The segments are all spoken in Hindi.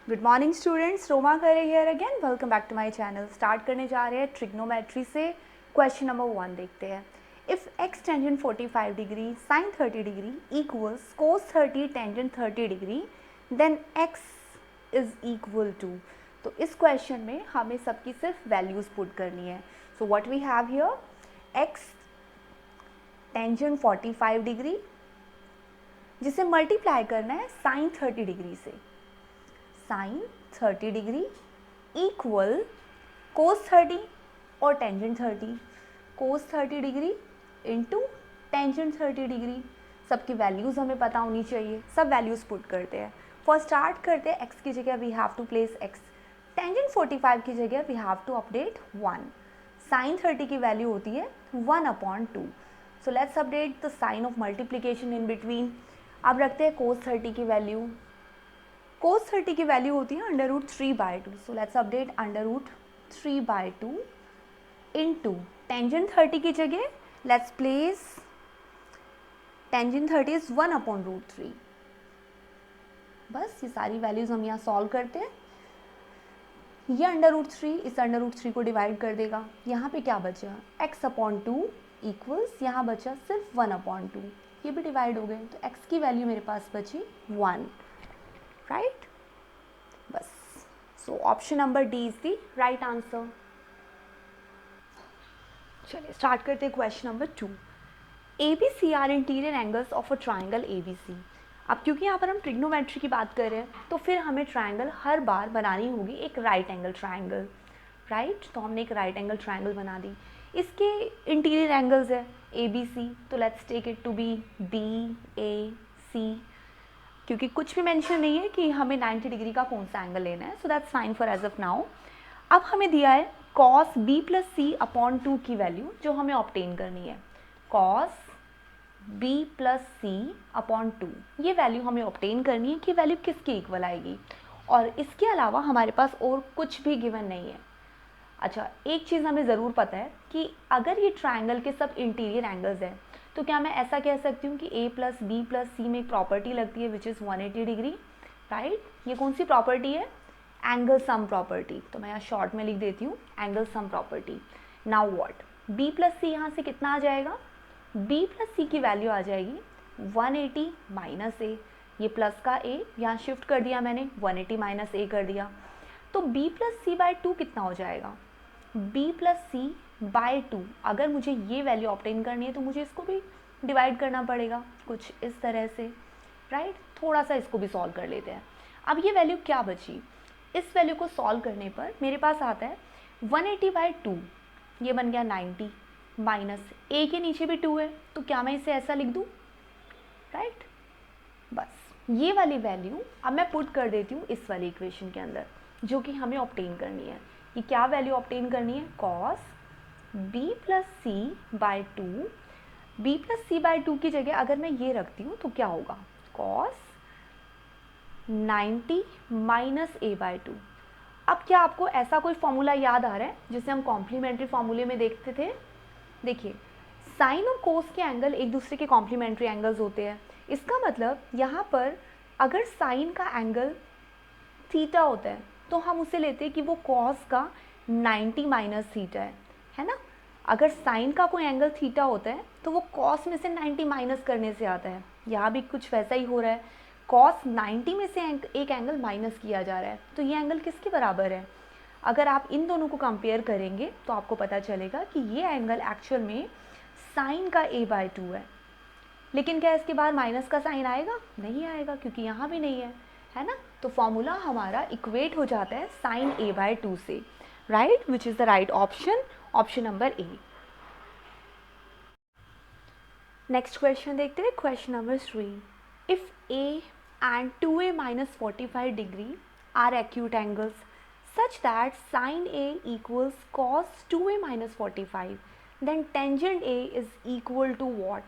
Good morning students, Roma Khare here again. Welcome back to my channel. Start करने जा रहे हैं ट्रिग्नोमेट्री से। क्वेश्चन नंबर 1 देखते हैं। If x tangent 45 degree sine 30 degree equals cos 30 tangent 30 degree then x is equal to. तो इस क्वेश्चन में हमें सबकी सिर्फ वैल्यूज़ पुट करनी है। So what we have here, x tangent 45 degree जिसे मल्टीप्लाई करना है साइन 30 डिग्री से। साइन 30 डिग्री इक्वल कोस 30 और tangent 30, cos 30 degree into tangent 30 degree. सबकी वैल्यूज़ हमें पता होनी चाहिए, सब वैल्यूज़ पुट करते हैं। फर्स्ट स्टार्ट करते हैं, एक्स की जगह we have to place x, tangent 45 की जगह we have to update 1, sine 30 की वैल्यू होती है 1/2। So let's update the sign of multiplication in between. अब रखते हैं कोस 30 की वैल्यू। कोस 30 की वैल्यू होती है √3/2। सो लेट्स अपडेट √3/2 इंटू टेंजेंट 30 की जगह लेट्स प्लेस टेंजेंट 30 इज 1/√3। बस ये सारी वैल्यूज़ हम यहाँ सॉल्व करते हैं। ये √3 इस √3 को डिवाइड कर देगा। यहाँ पे क्या बचा, x/2 इक्वल्स यहाँ बचा सिर्फ 1/2। ये भी डिवाइड हो गए तो x की वैल्यू मेरे पास बची 1, राइट। बस, so option number D is the right answer. चलिए स्टार्ट करते हैं question number 2। A B C are interior angles of a triangle A B C. अब क्योंकि यहाँ पर हम ट्रिग्नोमेट्री की बात कर रहे हैं तो फिर हमें ट्राइंगल हर बार बनानी होगी एक राइट एंगल ट्राइंगल, राइट। तो हमने एक राइट एंगल ट्राइंगल बना दी। इसके इंटीरियर एंगल्स है ए बी सी, तो let's take it to be B A C, क्योंकि कुछ भी मेंशन नहीं है कि हमें 90 डिग्री का कौन सा एंगल लेना है। So that's fine for as of now. अब हमें दिया है cos b+c/2 की वैल्यू जो हमें ऑब्टेन करनी है। cos b+c/2 ये वैल्यू हमें ऑब्टेन करनी है कि वैल्यू किसके इक्वल आएगी, और इसके अलावा हमारे पास और कुछ भी गिवन नहीं है। अच्छा, एक चीज़ हमें ज़रूर पता है कि अगर ये ट्राइंगल के सब इंटीरियर एंगल्स हैं तो क्या मैं ऐसा कह सकती हूँ कि a+b+c में एक प्रॉपर्टी लगती है विच इज़ 180 डिग्री, राइट। ये कौन सी प्रॉपर्टी है, एंगल सम प्रॉपर्टी। तो मैं यहाँ शॉर्ट में लिख देती हूँ angle sum property. Now what, b+c यहाँ से कितना आ जाएगा, b+c की वैल्यू आ जाएगी 180 - a। ये प्लस का a यहाँ शिफ्ट कर दिया मैंने, 180 - a कर दिया। तो b+c/2 कितना हो जाएगा, b+c/2। अगर मुझे ये वैल्यू ऑब्टेन करनी है तो मुझे इसको भी डिवाइड करना पड़ेगा कुछ इस तरह से, राइट। थोड़ा सा इसको भी सॉल्व कर लेते हैं। अब ये वैल्यू क्या बची, इस वैल्यू को सॉल्व करने पर मेरे पास आता है 180/2, ये बन गया 90, माइनस a के नीचे भी 2 है तो क्या मैं इसे ऐसा लिख दूँ, राइट। बस ये वाली वैल्यू अब मैं पुट कर देती हूँ इस वाली इक्वेशन के अंदर जो कि हमें ऑब्टेन करनी है। ये क्या वैल्यू ऑब्टेन करनी है, cos b+c/2। b+c/2 की जगह अगर मैं ये रखती हूँ तो क्या होगा, cos 90 - a/2। अब क्या आपको ऐसा कोई फॉर्मूला याद आ रहा है जिसे हम कॉम्प्लीमेंट्री फॉर्मूले में देखते थे। देखिए, साइन और कोस के एंगल एक दूसरे के कॉम्प्लीमेंट्री एंगल्स होते हैं। इसका मतलब यहाँ पर अगर साइन का एंगल थीटा होता है तो हम उसे लेते हैं कि वो कॉस का 90 - थीटा है ना। अगर साइन का कोई एंगल थीटा होता है तो वो कॉस में से 90 माइनस करने से आता है। यहाँ भी कुछ वैसा ही हो रहा है, कॉस 90 में से एक एंगल माइनस किया जा रहा है, तो ये एंगल किसके बराबर है। अगर आप इन दोनों को कंपेयर करेंगे तो आपको पता चलेगा कि ये एंगल एक्चुअल में साइन का a/2 है। लेकिन क्या इसके बाद माइनस का साइन आएगा, नहीं आएगा क्योंकि यहाँ भी नहीं है ना। तो फॉर्मूला हमारा इक्वेट हो जाता है साइन a/2 से, right, which is the right option, option number A. Next question देखते हैं, question number 3। If a and 2a - 45 degree are acute angles such that sin a equals cos 2a - 45, then tangent a is equal to what।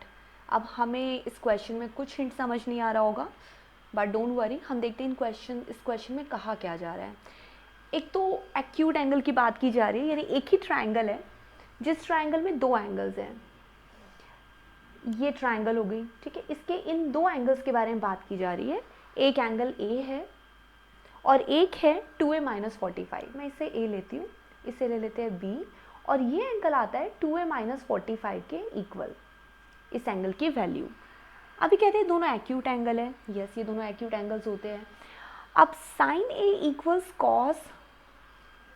अब हमें इस क्वेश्चन में कुछ हिंट समझ नहीं आ रहा होगा, बट डोंट वरी, हम देखते हैं इस क्वेश्चन में कहा क्या जा रहा है। एक तो एक्यूट एंगल की बात की जा रही है, यानी एक ही ट्राइंगल है जिस ट्राइंगल में दो एंगल्स हैं। ये ट्राइंगल हो गई, ठीक है। इसके इन दो एंगल्स के बारे में बात की जा रही है। एक एंगल ए है और एक है 2a माइनस 45। मैं इसे a लेती हूँ, इसे ले लेते हैं b, और ये एंगल आता है 2a माइनस 45 के इक्वल, इस एंगल की वैल्यू। अभी कहते हैं दोनों एक्यूट एंगल है, यस ये दोनों एक्यूट एंगल्स होते हैं। अब sine a equals cos,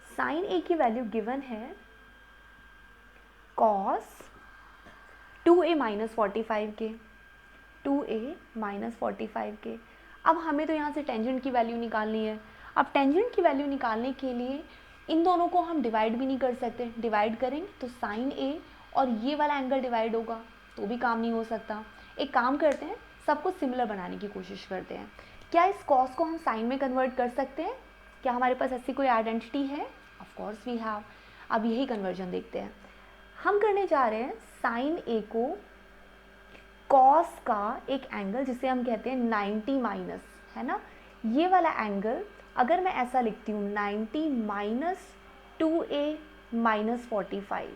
sine a की वैल्यू गिवन है कॉस 2a माइनस 45 के, 2a माइनस 45 के। अब हमें तो यहाँ से टेंजेंट की वैल्यू निकालनी है। अब टेंजेंट की वैल्यू निकालने के लिए इन दोनों को हम डिवाइड भी नहीं कर सकते, डिवाइड करेंगे तो साइन a और ये वाला एंगल डिवाइड होगा तो भी काम नहीं हो सकता। एक काम करते हैं, सबको सिमिलर बनाने की कोशिश करते हैं। क्या इस कॉस को हम साइन में कन्वर्ट कर सकते हैं? क्या हमारे पास ऐसी कोई आइडेंटिटी है? Of course we have. अब यही कन्वर्जन देखते हैं। हम करने जा रहे हैं साइन a को कॉस का एक एंगल जिसे हम कहते हैं 90 माइनस, है ना, ये वाला एंगल अगर मैं ऐसा लिखती हूँ 90 माइनस 2a माइनस 45,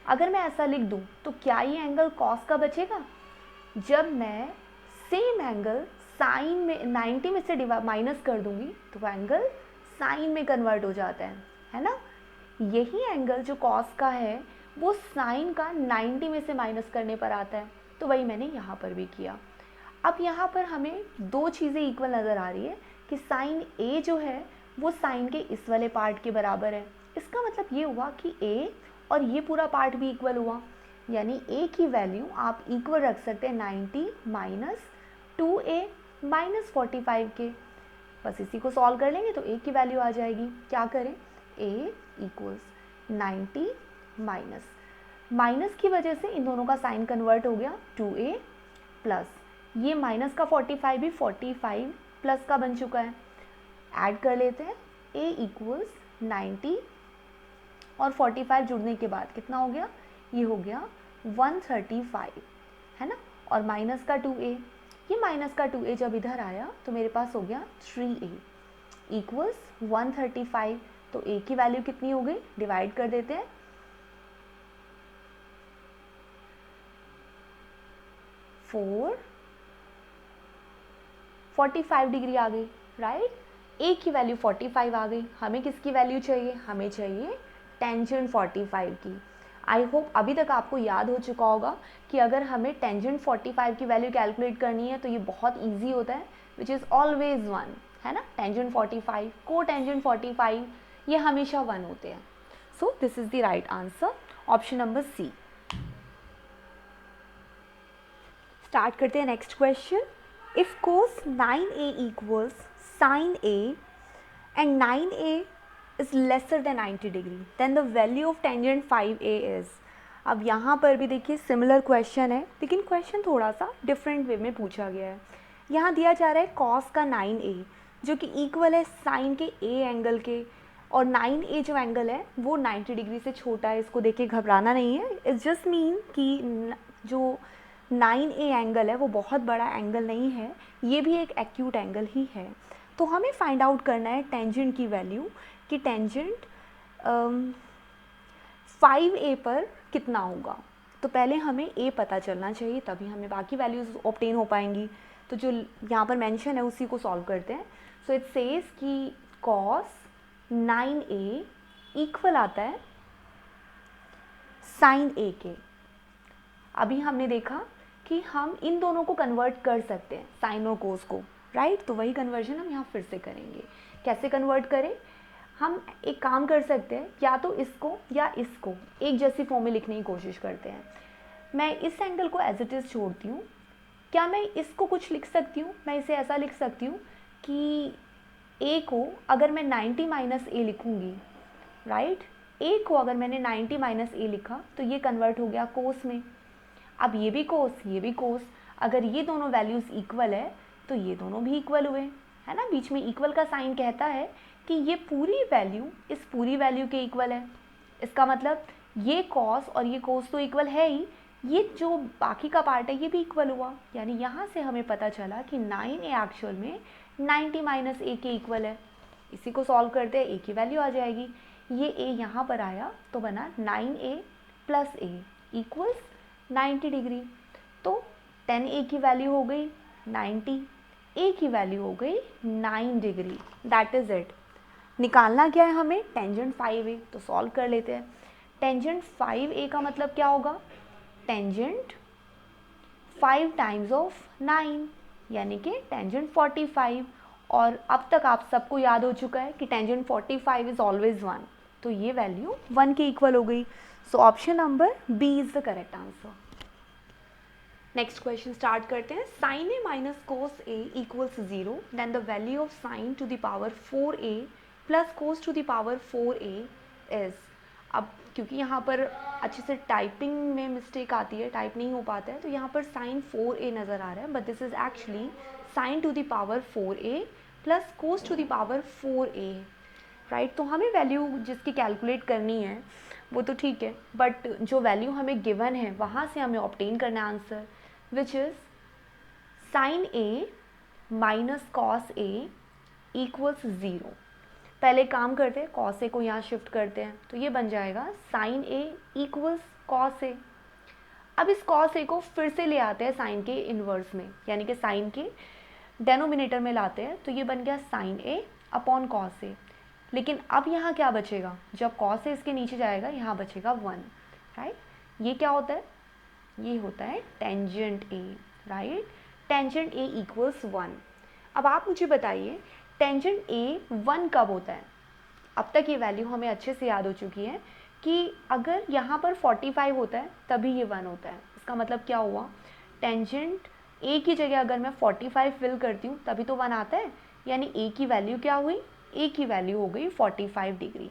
अगर मैं ऐसा लिख दूँ तो क्या ये एंगल कॉस का बचेगा? जब मैं सेम एंगल साइन में 90 में से माइनस कर दूंगी तो वो एंगल साइन में कन्वर्ट हो जाता है ना। यही एंगल जो कॉस का है वो साइन का 90 में से माइनस करने पर आता है, तो वही मैंने यहाँ पर भी किया। अब यहाँ पर हमें दो चीज़ें इक्वल नज़र आ रही है कि साइन a जो है वो साइन के इस वाले पार्ट के बराबर है। इसका मतलब ये हुआ कि a और ये पूरा पार्ट भी इक्वल हुआ, यानी a की वैल्यू आप इक्वल रख सकते हैं 90 माइनस 2a माइनस 45 के। बस इसी को सॉल्व कर लेंगे तो a की वैल्यू आ जाएगी। क्या करें, a इक्वल्स 90 माइनस, माइनस की वजह से इन दोनों का साइन कन्वर्ट हो गया 2a प्लस ये माइनस का 45 भी 45 प्लस का बन चुका है। ऐड कर लेते हैं, a इक्वल्स 90 और 45 जुड़ने के बाद कितना हो गया, ये हो गया 135, है ना, और माइनस का 2a, ये माइनस का 2a जब इधर आया तो मेरे पास हो गया 3a इक्वल्स 135। तो a की वैल्यू कितनी हो गई, डिवाइड कर देते हैं, 45 डिग्री आ गई, राइट। a की वैल्यू 45 आ गई। हमें किसकी वैल्यू चाहिए, हमें चाहिए टेंजेंट 45 की। आई होप अभी तक आपको याद हो चुका होगा कि अगर हमें टेंजेंट 45 की वैल्यू कैलकुलेट करनी है तो ये बहुत ईजी होता है, विच इज़ ऑलवेज 1, है ना। टेंजेंट 45 को टेंजेंट 45 ये हमेशा 1 होते हैं। So this is the right answer, option number C. Start करते हैं next question. If cos 9a equals sin a and 9a is lesser than 90 degree, then the value of tangent 5a is। अब यहाँ पर भी देखिए सिमिलर क्वेश्चन है, लेकिन क्वेश्चन थोड़ा सा डिफरेंट वे में पूछा गया है। यहाँ दिया जा रहा है cos का 9a जो कि इक्वल है sin के a एंगल के, और 9a जो एंगल है वो 90 डिग्री से छोटा है। इसको देख के घबराना नहीं है, इट्स जस्ट मीन कि जो 9a एंगल है वो बहुत बड़ा एंगल नहीं है, ये भी एक एक्यूट एंगल ही है। तो हमें फाइंड आउट करना है टेंजेंट की वैल्यू कि टेंजेंट 5a पर कितना होगा। तो पहले हमें a पता चलना चाहिए, तभी हमें बाकी वैल्यूज़ ऑब्टेन हो पाएंगी। तो जो यहाँ पर मेंशन है उसी को सॉल्व करते हैं। सो इट सेज कि cos 9a इक्वल आता है sin a के। अभी हमने देखा कि हम इन दोनों को कन्वर्ट कर सकते हैं, साइन और कोस को, राइट। तो वही कन्वर्जन हम यहाँ फिर से करेंगे। कैसे कन्वर्ट करें, हम एक काम कर सकते हैं, या तो इसको या इसको एक जैसी फॉर्म में लिखने की कोशिश करते हैं। मैं इस एंगल को एज इट इज़ छोड़ती हूँ। क्या मैं इसको कुछ लिख सकती हूँ, मैं इसे ऐसा लिख सकती हूँ कि a को अगर मैं 90 माइनस a लिखूँगी, राइट, a को अगर मैंने 90 माइनस a लिखा तो ये कन्वर्ट हो गया कोस में। अब ये भी कोस, ये भी कोस, अगर ये दोनों वैल्यूज़ इक्वल है तो ये दोनों भी इक्वल हुए, है ना। बीच में इक्वल का साइन कहता है कि ये पूरी वैल्यू इस पूरी वैल्यू के इक्वल है। इसका मतलब ये कॉस और ये कोस तो इक्वल है ही, ये जो बाकी का पार्ट है ये भी इक्वल हुआ। यानी यहाँ से हमें पता चला कि 9a एक्चुअल में 90 माइनस a के इक्वल है। इसी को सॉल्व करते हैं, a की वैल्यू आ जाएगी। ये a यहाँ पर आया तो बना 9a plus a equals 90 degree. तो 10a की वैल्यू हो गई 90 ए की वैल्यू हो गई 9 डिग्री, दैट इज़ इट। निकालना क्या है हमें, टेंजेंट 5a, तो सॉल्व कर लेते हैं। टेंजेंट 5a का मतलब क्या होगा, टेंजेंट 5 टाइम्स ऑफ 9 यानी कि टेंजेंट 45। और अब तक आप सबको याद हो चुका है कि टेंजेंट 45 इज ऑलवेज 1, तो ये वैल्यू 1 के इक्वल हो गई। So option number B is the correct answer. Next question start करते हैं। Sine A minus cos A equals 0, then the value of sine to the power 4a plus cos to the power 4a is. अब क्योंकि यहाँ पर अच्छे से टाइपिंग में मिस्टेक आती है, टाइप नहीं हो पाता है, तो यहाँ पर साइन 4a नज़र आ रहा है, but this is actually sine to the power 4a plus cos to the power 4a, right. तो हमें वैल्यू जिसकी कैलकुलेट करनी है वो तो ठीक है, बट जो वैल्यू हमें गिवन है वहाँ से हमें ऑब्टेन करना है answer, which is sine A minus cos A equals 0। पहले काम करते हैं, कॉस ए को यहाँ शिफ्ट करते हैं, तो ये बन जाएगा sign A equals cos A. अब इस कॉस ए को फिर से ले आते हैं साइन के इन्वर्स में, यानी कि साइन के डेनोमिनेटर में लाते हैं, तो ये बन गया sign A upon cos A. लेकिन अब यहाँ क्या बचेगा, जब कॉस ए इसके नीचे जाएगा यहाँ बचेगा 1, राइट। ये क्या होता है, ये होता है टेंजेंट ए, राइट। टेंजेंट ए इक्वल्स 1। अब आप मुझे बताइए टेंजेंट ए 1 कब होता है। अब तक ये वैल्यू हमें अच्छे से याद हो चुकी है कि अगर यहाँ पर 45 होता है तभी ये 1 होता है। इसका मतलब क्या हुआ, टेंजेंट ए की जगह अगर मैं 45 फिल करती हूँ तभी तो 1 आता है, यानी ए की वैल्यू क्या हुई, ए की वैल्यू हो गई 45 डिग्री,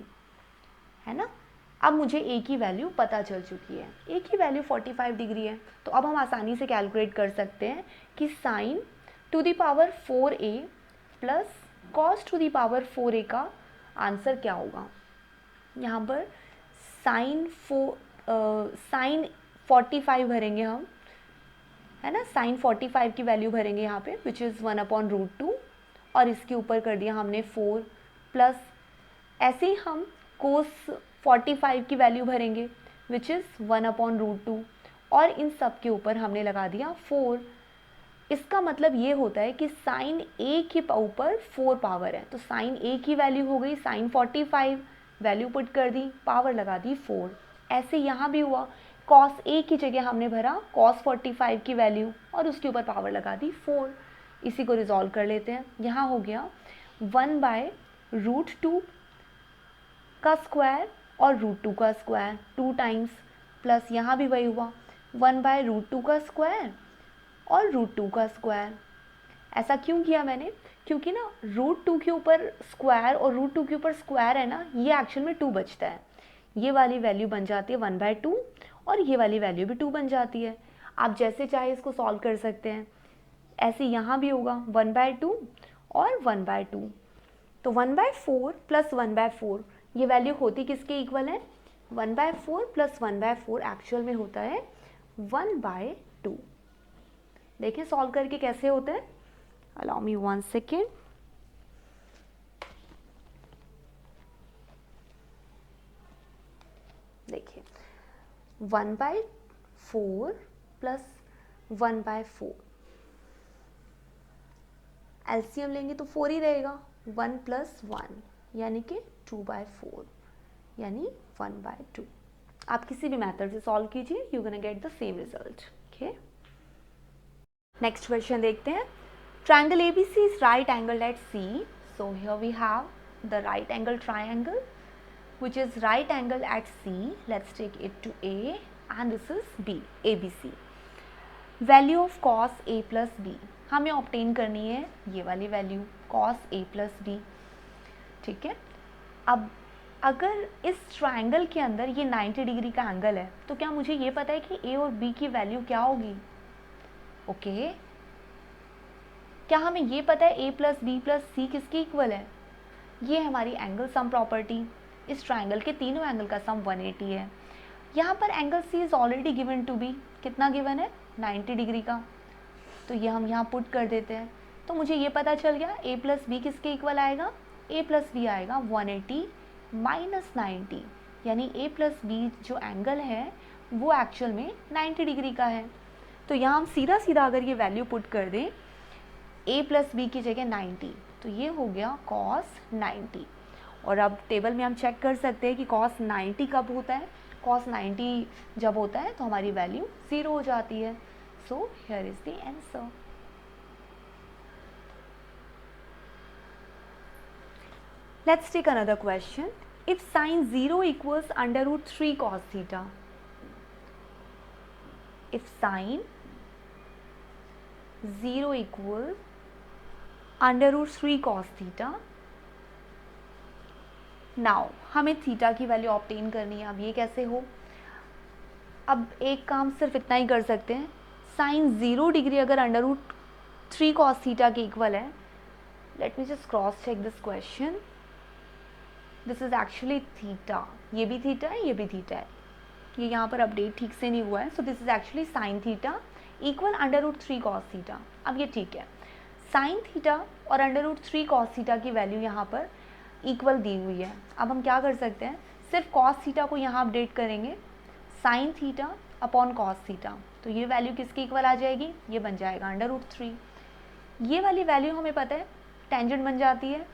है ना। अब मुझे ए की वैल्यू पता चल चुकी है, ए की वैल्यू 45 डिग्री है, तो अब हम आसानी से कैलकुलेट कर सकते हैं कि sign to the power 4a plus cos two the power 4a का आंसर क्या होगा। यहाँ पर साइन 45 भरेंगे हम, है ना, साइन 45 की वैल्यू भरेंगे यहाँ पे, विच इज़ 1/√2, और इसके ऊपर कर दिया हमने 4, प्लस ऐसे ही हम कोस 45 की वैल्यू भरेंगे, विच इज़ 1/√2, और इन सब के ऊपर हमने लगा दिया 4। इसका मतलब ये होता है कि साइन ए के ऊपर 4 पावर है, तो साइन ए की वैल्यू हो गई साइन 45, वैल्यू पुट कर दी, पावर लगा दी 4। ऐसे यहाँ भी हुआ, कॉस ए की जगह हमने भरा कॉस 45 की वैल्यू और उसके ऊपर पावर लगा दी 4। इसी को रिजॉल्व कर लेते हैं। यहाँ हो गया 1/√2 का स्क्वायर और √2 का स्क्वायर 2 टाइम्स, प्लस यहाँ भी वही हुआ 1/√2 का स्क्वायर और √2 का स्क्वायर। ऐसा क्यों किया मैंने, क्योंकि ना √2 के ऊपर स्क्वायर और √2 के ऊपर स्क्वायर है ना, ये एक्चुअल में 2 बचता है। ये वाली वैल्यू बन जाती है 1/2 और ये वाली वैल्यू भी 2 बन जाती है। आप जैसे चाहे इसको सॉल्व कर सकते हैं। ऐसे यहाँ भी होगा 1/2 और 1/2, तो 1/4 प्लस 1/4 ये वैल्यू होती किसके इक्वल है, 1/4 प्लस 1/4 एक्चुअल में होता है 1/2। देखिए सॉल्व करके कैसे होता है, अलाउ मी 1 सेकेंड। देखिए 1/4 प्लस 1/4, एलसीएम लेंगे तो 4 ही रहेगा, 1 + 1 यानी कि 2/4 यानी 1/2। आप किसी भी मेथड से सॉल्व कीजिए, you gonna get the same result. Okay, next question देखते हैं। Triangle ABC is right angled at C, so here we have the right angle triangle which is right angle at C. Let's take it to A and this is B, ABC. Value of cos A plus B, हमें ऑब्टेन करनी है ये वाली value cos A plus B, ठीक है। अब अगर इस ट्रायंगल के अंदर ये 90 डिग्री का एंगल है, तो क्या मुझे ये पता है कि A और B की वैल्यू क्या होगी। ओके, क्या हमें ये पता है A + B + C किसके इक्वल है, ये हमारी एंगल सम प्रॉपर्टी। इस ट्रायंगल के तीनों एंगल का सम 180 है। यहाँ पर angle C is already given to be, कितना गिवन है 90 डिग्री का, तो ये हम यहाँ पुट कर देते हैं। तो मुझे ये पता चल गया A + B किसके इक्वल आएगा, A + B आएगा 180 - 90, यानी A + B जो एंगल है वो एक्चुअल में 90 डिग्री का है। तो यहाँ हम सीधा सीधा अगर ये वैल्यू पुट कर दें a प्लस बी की जगह 90, तो ये हो गया cos 90। और अब टेबल में हम चेक कर सकते हैं कि cos 90 कब होता है। cos 90 जब होता है तो हमारी वैल्यू 0 हो जाती है। सो here is the answer. Let's take another question. If sin 0 equals under root 3 cos theta, if sin 0 equals under root 3 cos theta, now हमें थीटा की वैल्यू ऑब्टेन करनी है। अब ये कैसे हो, अब एक काम सिर्फ इतना ही कर सकते हैं, साइन 0 डिग्री अगर अंडर रूट 3 cos थीटा के इक्वल है, let me just cross check this question, this is actually theta, ये भी थीटा है, ये भी थीटा है, ये यहाँ पर अपडेट ठीक से नहीं हुआ है। So this is actually sine theta equal under root 3 cos theta. अब ये ठीक है, साइन थीटा और अंडर रूट 3 cos थीटा की वैल्यू यहाँ पर इक्वल दी हुई है। अब हम क्या कर सकते हैं, सिर्फ cos थीटा को यहाँ अपडेट करेंगे, sine theta upon cos theta, तो ये वैल्यू किसकी इक्वल आ जाएगी, ये बन जाएगा अंडर रूट 3। ये वाली वैल्यू हमें पता है टेंजेंट बन जाती है,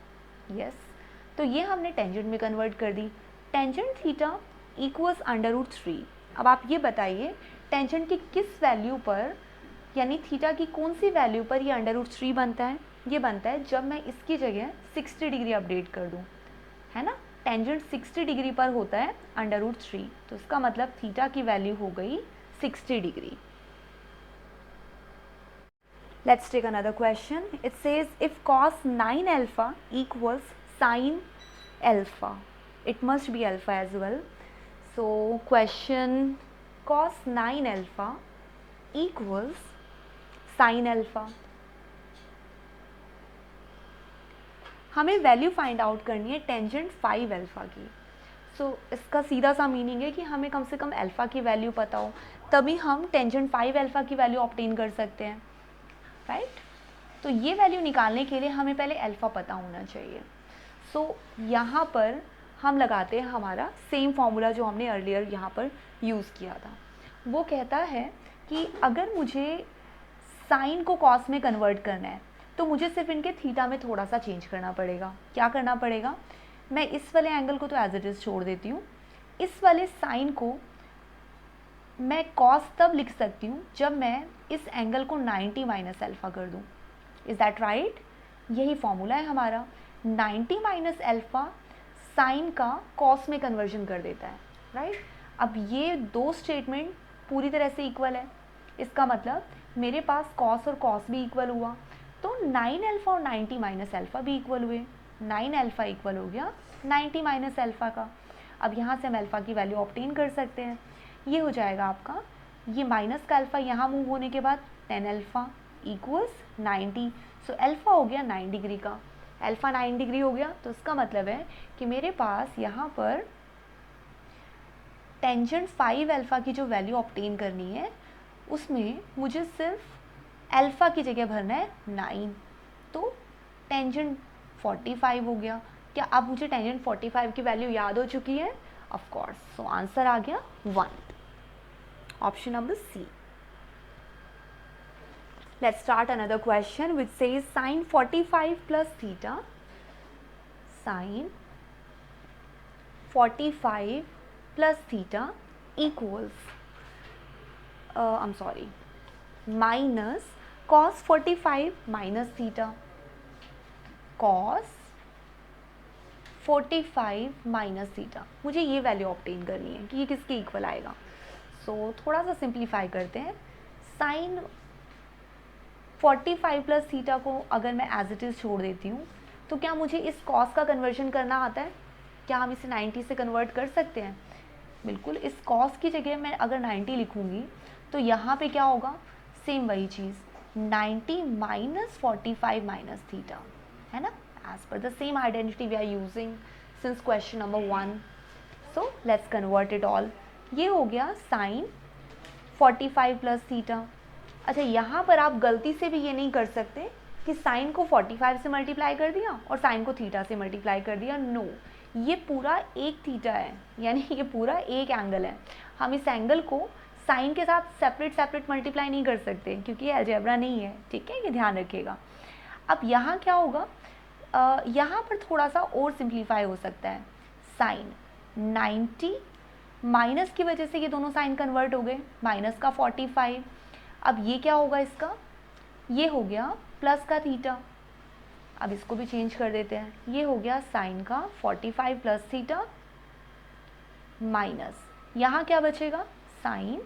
यस, तो ये हमने टेंजेंट में कन्वर्ट कर दी, tangent theta equals under root 3। अब आप ये बताइए टेंजेंट की किस वैल्यू पर, यानी थीटा की कौन सी वैल्यू पर ये अंडर रूट 3 बनता है, ये बनता है जब मैं इसकी जगह 60 डिग्री अपडेट कर दूँ, है ना, टेंजेंट 60 डिग्री पर होता है अंडर रूट 3, तो इसका मतलब थीटा की वैल्यू हो गई 60 degree. Let's take another question. It says if cos 9 alpha equals sin alpha, it must be alpha as well. So question, cos 9 alpha equals sin alpha, हमें वैल्यू फाइंड आउट करनी है टेंजेंट 5 अल्फ़ा की। सो इसका सीधा सा मीनिंग है कि हमें कम से कम अल्फ़ा की वैल्यू पता हो, तभी हम टेंजेंट 5 अल्फ़ा की वैल्यू ऑब्टेन कर सकते हैं, राइट। तो ये वैल्यू निकालने के लिए हमें पहले अल्फ़ा पता होना चाहिए। सो यहाँ पर हम लगाते हैं हमारा सेम फॉर्मूला जो हमने अर्लियर यहाँ पर यूज़ किया था। वो कहता है कि अगर मुझे साइन को कॉस में कन्वर्ट करना है तो मुझे सिर्फ इनके थीटा में थोड़ा सा चेंज करना पड़ेगा। क्या करना पड़ेगा, मैं इस वाले एंगल को तो एज इट इज़ छोड़ देती हूँ, इस वाले साइन को मैं कॉस तब लिख सकती हूँ जब मैं इस एंगल को 90 माइनस अल्फ़ा कर दूँ। इज़ दैट राइट, यही फॉर्मूला है हमारा, 90 माइनस अल्फ़ा साइन का कॉस में कन्वर्जन कर देता है, राइट। अब ये दो स्टेटमेंट पूरी तरह से इक्वल है, इसका मतलब मेरे पास कॉस और कॉस भी इक्वल हुआ, तो 9 अल्फ़ा और 90 माइनस अल्फ़ा भी इक्वल हुए, 9 अल्फ़ा इक्वल हो गया 90 माइनस अल्फ़ा का। अब यहाँ से हम अल्फ़ा की वैल्यू ऑब्टेन कर सकते हैं, ये हो जाएगा आपका, ये माइनस का अल्फ़ा यहाँ मूव होने के बाद 10 अल्फ़ा इक्वल्स 90, सो अल्फ़ा हो गया 9 डिग्री का, अल्फ़ा 9 डिग्री हो गया, तो इसका मतलब है कि मेरे पास यहाँ पर टेंजेंट 5 अल्फ़ा की जो वैल्यू ऑब्टेन करनी है उसमें मुझे सिर्फ अल्फ़ा की जगह भरना है 9, तो टेंजेंट 45 हो गया। क्या अब मुझे टेंजेंट 45 की वैल्यू याद हो चुकी है? ऑफ कोर्स, सो आंसर आ गया 1, option number C. Let's start another question which says sin 45 plus theta, sin 45 plus theta equals minus cos 45 minus theta, cos 45 minus theta, मुझे ये वैल्यू ऑब्टेन करनी है कि ये किसके इक्वल आएगा। सो थोड़ा सा सिंप्लीफाई करते हैं, साइन 45 प्लस थीटा को अगर मैं एज इट इज़ छोड़ देती हूँ तो क्या मुझे इस कॉस का कन्वर्जन करना आता है? क्या हम इसे 90 से कन्वर्ट कर सकते हैं? बिल्कुल, इस कॉस की जगह मैं अगर 90 लिखूँगी तो यहाँ पे क्या होगा, सेम वही चीज़, 90 माइनस 45 माइनस थीटा, है ना, as per the same identity we are using since question number 1. So let's convert it all. ये हो गया sin 45 प्लस थीटा। अच्छा, यहाँ पर आप गलती से भी ये नहीं कर सकते कि साइन को 45 से मल्टीप्लाई कर दिया और साइन को थीटा से मल्टीप्लाई कर दिया, नो, ये पूरा एक थीटा है, यानी ये पूरा एक एंगल है। हम इस एंगल को साइन के साथ सेपरेट मल्टीप्लाई नहीं कर सकते क्योंकि ये अलजेब्रा नहीं है, ठीक है, ये ध्यान रखिएगा। अब यहाँ क्या होगा, यहाँ पर थोड़ा सा और सिंप्लीफाई हो सकता है। साइन 90 माइनस की वजह से ये दोनों साइन कन्वर्ट हो गए, माइनस का 45। अब ये क्या होगा इसका, ये हो गया प्लस का थीटा। अब इसको भी चेंज कर देते हैं, ये हो गया साइन का 45 प्लस थीटा माइनस, यहाँ क्या बचेगा साइन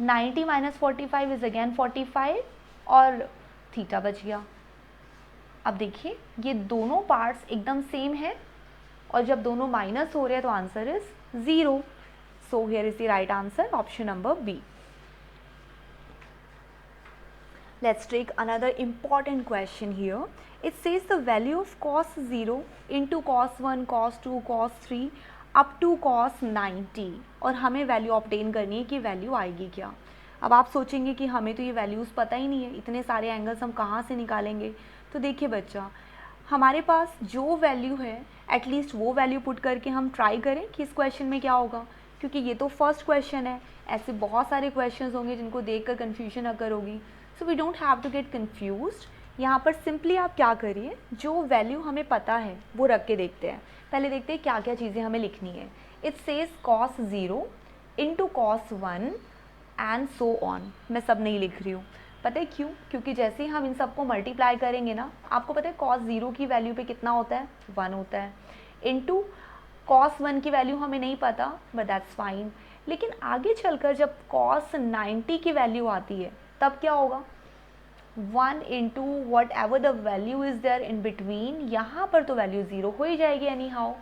90 माइनस 45 इज अगेन 45 और थीटा बच गया। अब देखिए ये दोनों पार्ट्स एकदम सेम है और जब दोनों माइनस हो रहे हैं तो answer is 0। So here is the right answer option number B. Let's take another important question here. It says the value of cos 0 into cos 1, cos 2, cos 3 up to cos 90 और हमें वैल्यू ऑब्टेन करनी है कि वैल्यू आएगी क्या। अब आप सोचेंगे कि हमें तो ये वैल्यूज़ पता ही नहीं है, इतने सारे एंगल्स हम कहाँ से निकालेंगे। तो देखिए बच्चा, हमारे पास जो वैल्यू है एटलीस्ट वो वैल्यू पुट करके हम ट्राई करें कि इस क्वेश्चन में क्या होगा, क्योंकि ये तो फर्स्ट क्वेश्चन है। ऐसे बहुत सारे क्वेश्चंस होंगे जिनको देखकर कन्फ्यूजन अगर होगी। So we don't have to get confused. यहाँ पर सिंपली आप क्या करिए, जो वैल्यू हमें पता है वो रख के देखते हैं। पहले देखते हैं क्या क्या चीज़ें हमें लिखनी है। It says cos 0 into cos 1 and so on. मैं सब नहीं लिख रही हूँ, पता है क्यों, क्योंकि जैसे ही हम इन सबको मल्टीप्लाई करेंगे ना, आपको पता है cos 0 की वैल्यू पे कितना होता है 1 होता है, इंटू cos 1 की वैल्यू हमें नहीं पता बट दैट्स फाइन। लेकिन आगे चलकर जब cos 90 की वैल्यू आती है तब क्या होगा 1 into whatever the value is there in between, यहाँ पर तो वैल्यू 0 हो ही जाएगी एनी हाउ।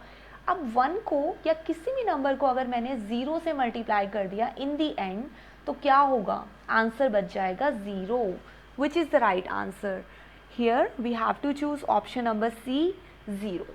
अब 1 को या किसी भी नंबर को अगर मैंने 0 से मल्टीप्लाई कर दिया इन दी एंड तो क्या होगा, आंसर बच जाएगा 0, which is the right answer. Here we have to choose option number C 0।